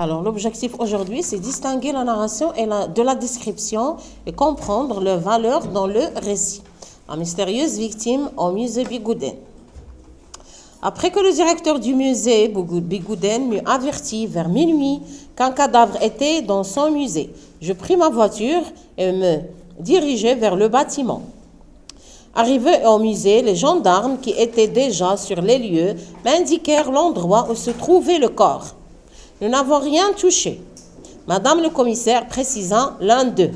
Alors, l'objectif aujourd'hui, c'est distinguer la narration de la description et comprendre leur valeur dans le récit. La mystérieuse victime au musée Bigouden. Après que le directeur du musée Bigouden m'eut averti vers minuit qu'un cadavre était dans son musée, je pris ma voiture et me dirigeai vers le bâtiment. Arrivé au musée, les gendarmes qui étaient déjà sur les lieux m'indiquèrent l'endroit où se trouvait le corps. Nous n'avons rien touché. Madame le commissaire précisa l'un d'eux.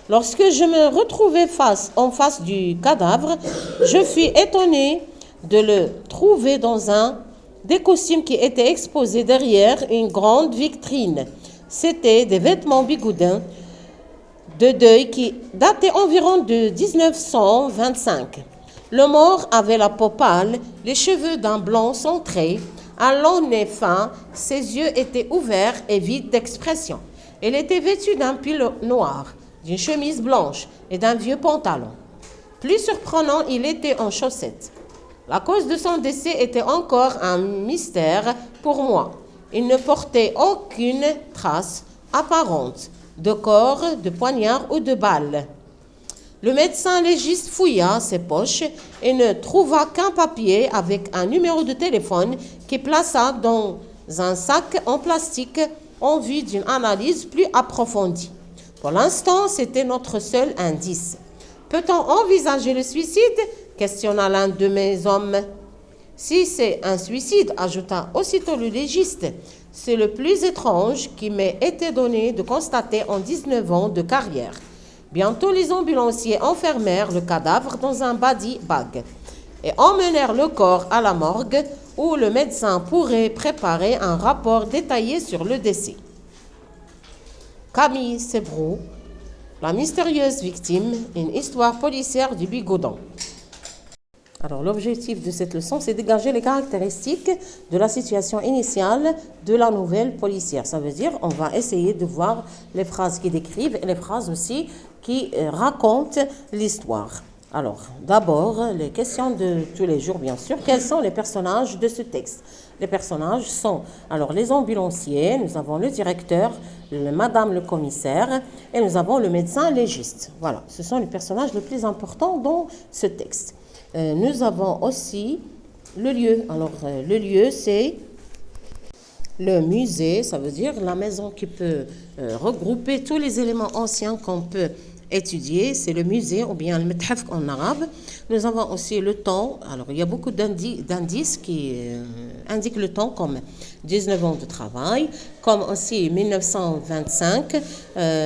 Lorsque je me retrouvai en face du cadavre, je fus étonnée de le trouver dans un des costumes qui étaient exposés derrière une grande vitrine. C'était des vêtements bigoudins de deuil qui dataient environ de 1925. Le mort avait la peau pâle, les cheveux d'un blanc centré, un long nez fin, ses yeux étaient ouverts et vides d'expression. Il était vêtu d'un pull noir, d'une chemise blanche et d'un vieux pantalon. Plus surprenant, il était en chaussettes. La cause de son décès était encore un mystère pour moi. Il ne portait aucune trace apparente de corps, de poignard ou de balle. Le médecin légiste fouilla ses poches et ne trouva qu'un papier avec un numéro de téléphone qu'il plaça dans un sac en plastique en vue d'une analyse plus approfondie. Pour l'instant, c'était notre seul indice. Peut-on envisager le suicide? Questionna l'un de mes hommes. Si c'est un suicide, ajouta aussitôt le légiste, c'est le plus étrange qui m'ait été donné de constater en 19 ans de carrière. Bientôt, les ambulanciers enfermèrent le cadavre dans un body bag et emmenèrent le corps à la morgue où le médecin pourrait préparer un rapport détaillé sur le décès. Camille Sebrou, la mystérieuse victime, une histoire policière du Bigouden. Alors, l'objectif de cette leçon, c'est de dégager les caractéristiques de la situation initiale de la nouvelle policière. Ça veut dire, on va essayer de voir les phrases qui décrivent et les phrases aussi qui racontent l'histoire. Alors, d'abord, les questions de tous les jours, bien sûr. Quels sont les personnages de ce texte? Les personnages sont, alors, les ambulanciers, nous avons le directeur, madame le commissaire, et nous avons le médecin légiste. Voilà, ce sont les personnages les plus importants dans ce texte. Nous avons aussi le lieu. Alors, le lieu, c'est le musée, ça veut dire la maison qui peut regrouper tous les éléments anciens qu'on peut étudier. C'est le musée ou bien le methaf en arabe. Nous avons aussi le temps. Alors, il y a beaucoup d'indices qui indiquent le temps comme 19 ans de travail, comme aussi 1925.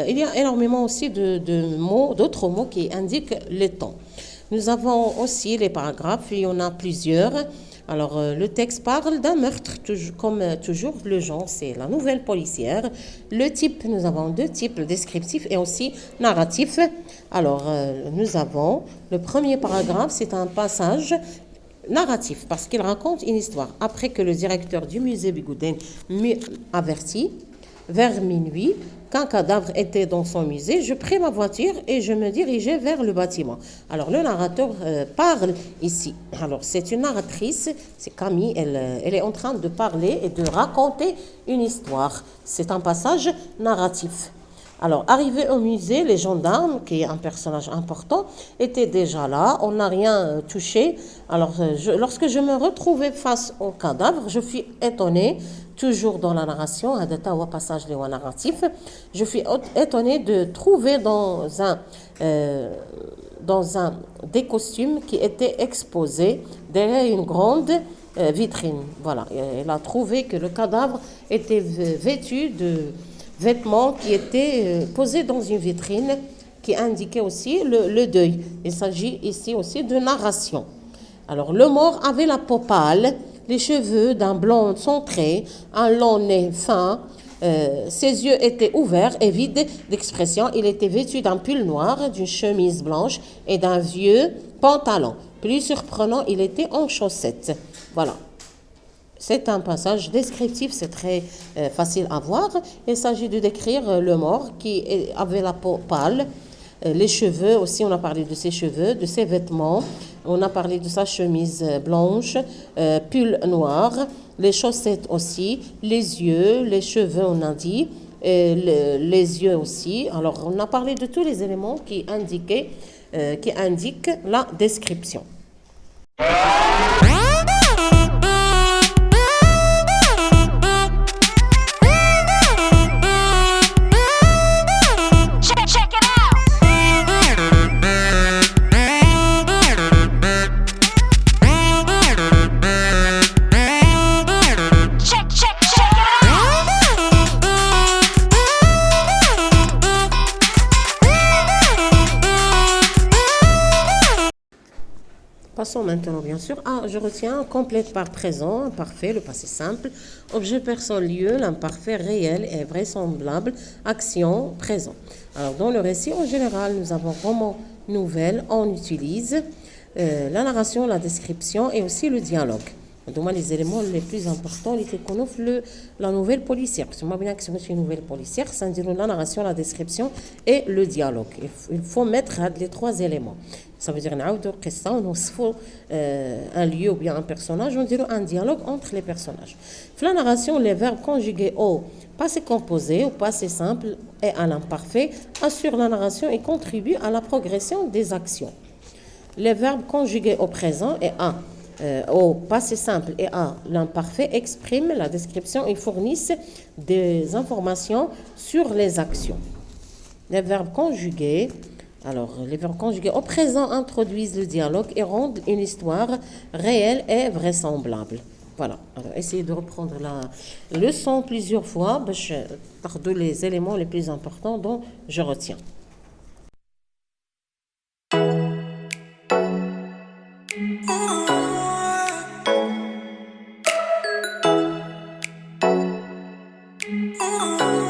Il y a énormément aussi d'autres mots qui indiquent le temps. Nous avons aussi les paragraphes, il y en a plusieurs. Alors, le texte parle d'un meurtre, comme toujours, le genre, c'est la nouvelle policière. Le type, nous avons deux types, descriptif et aussi narratif. Alors, nous avons le premier paragraphe, c'est un passage narratif, parce qu'il raconte une histoire. Après que le directeur du musée Bigouden m'eut averti, vers minuit, qu'un cadavre était dans son musée, je pris ma voiture et je me dirigeais vers le bâtiment. Alors, le narrateur parle ici. Alors, c'est une narratrice, c'est Camille, elle est en train de parler et de raconter une histoire. C'est un passage narratif. Alors, arrivé au musée, les gendarmes, qui est un personnage important, étaient déjà là. On n'a rien touché. Alors, lorsque je me retrouvais face au cadavre, je fus étonnée, toujours dans la narration, un passage narratif, je fus étonnée de trouver dans des costumes qui étaient exposés derrière une grande vitrine. Voilà, elle a trouvé que le cadavre était vêtu de vêtements qui étaient posés dans une vitrine qui indiquait aussi le deuil. Il s'agit ici aussi de narration. Alors, le mort avait la peau pâle, les cheveux d'un blanc centré, un long nez fin, ses yeux étaient ouverts et vides d'expression. Il était vêtu d'un pull noir, d'une chemise blanche et d'un vieux pantalon. Plus surprenant, il était en chaussettes. Voilà. C'est un passage descriptif, c'est très facile à voir. Il s'agit de décrire le mort qui avait la peau pâle, les cheveux aussi, on a parlé de ses cheveux, de ses vêtements, On a parlé de sa chemise blanche, pull noir, les chaussettes aussi, les yeux, les cheveux, on a dit, et les yeux aussi. Alors, on a parlé de tous les éléments qui indiquent la description. Passons maintenant, bien sûr, à je retiens complète par présent, imparfait, le passé simple, objet, personne, lieu, l'imparfait, réel et vraisemblable, action, présent. Alors, dans le récit, en général, nous avons roman, nouvelle, on utilise la narration, la description et aussi le dialogue. Donc, les éléments les plus importants, c'est qu'on offre la nouvelle policière. Parce que moi, bien que c'est une nouvelle policière, ça dit la narration, la description et le dialogue. Il faut mettre les trois éléments. Ça veut dire un lieu ou bien un personnage, on dirait un dialogue entre les personnages. La narration, les verbes conjugués au passé composé, au passé simple et à l'imparfait assurent la narration et contribuent à la progression des actions. Les verbes conjugués au présent et au passé simple et à l'imparfait expriment la description et fournissent des informations sur les actions. Les verbes conjugués au présent introduisent le dialogue et rendent une histoire réelle et vraisemblable. Voilà. Alors, essayez de reprendre la leçon plusieurs fois par les éléments les plus importants dont je retiens. Oh